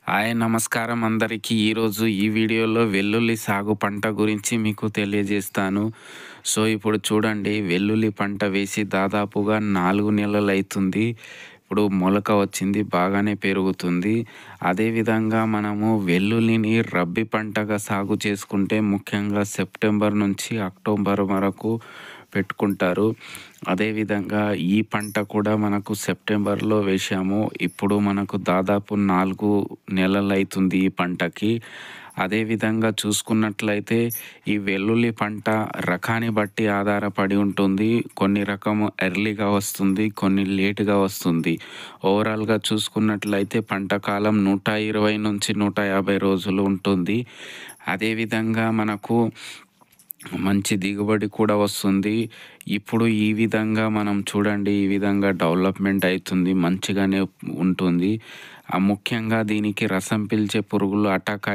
Hi నమస్కారం అందరికీ. ఈరోజు ఈ వీడియోలో వెల్లుల్లి సాగు పంట గురించి మీకు తెలియజేస్తాను. ఇప్పుడు చూడండి, వెల్లుల్లి పంట వేసి దాదాపుగా 4 నెలలైతుంది. ఇప్పుడు మొలక వచ్చింది, బాగానే పెరుగుతుంది. అదేవిధంగా మనము వెల్లుల్లిని రబ్బీ పంటగా సాగు చేసుకుంటే ముఖ్యంగా సెప్టెంబర్ నుంచి అక్టోబర్ వరకు పెట్టుకుంటారు. అదేవిధంగా ఈ పంట కూడా మనకు సెప్టెంబర్లో వేశాము. ఇప్పుడు మనకు దాదాపు 4 నెలలైతుంది ఈ పంటకి. అదేవిధంగా చూసుకున్నట్లయితే ఈ వెల్లుల్లి పంట రకాన్ని బట్టి ఆధారపడి ఉంటుంది. కొన్ని రకము ఎర్లీగా వస్తుంది, కొన్ని లేటుగా వస్తుంది. ఓవరాల్గా చూసుకున్నట్లయితే పంట కాలం 120 నుంచి 150 రోజులు ఉంటుంది. అదేవిధంగా మనకు మంచి దిగుబడి కూడా వస్తుంది. ఇప్పుడు ఈ విధంగా మనం చూడండి, ఈ విధంగా డెవలప్మెంట్ అవుతుంది, మంచిగానే ఉంటుంది. ముఖ్యంగా దీనికి రసం పీల్చే పురుగులు అటాక్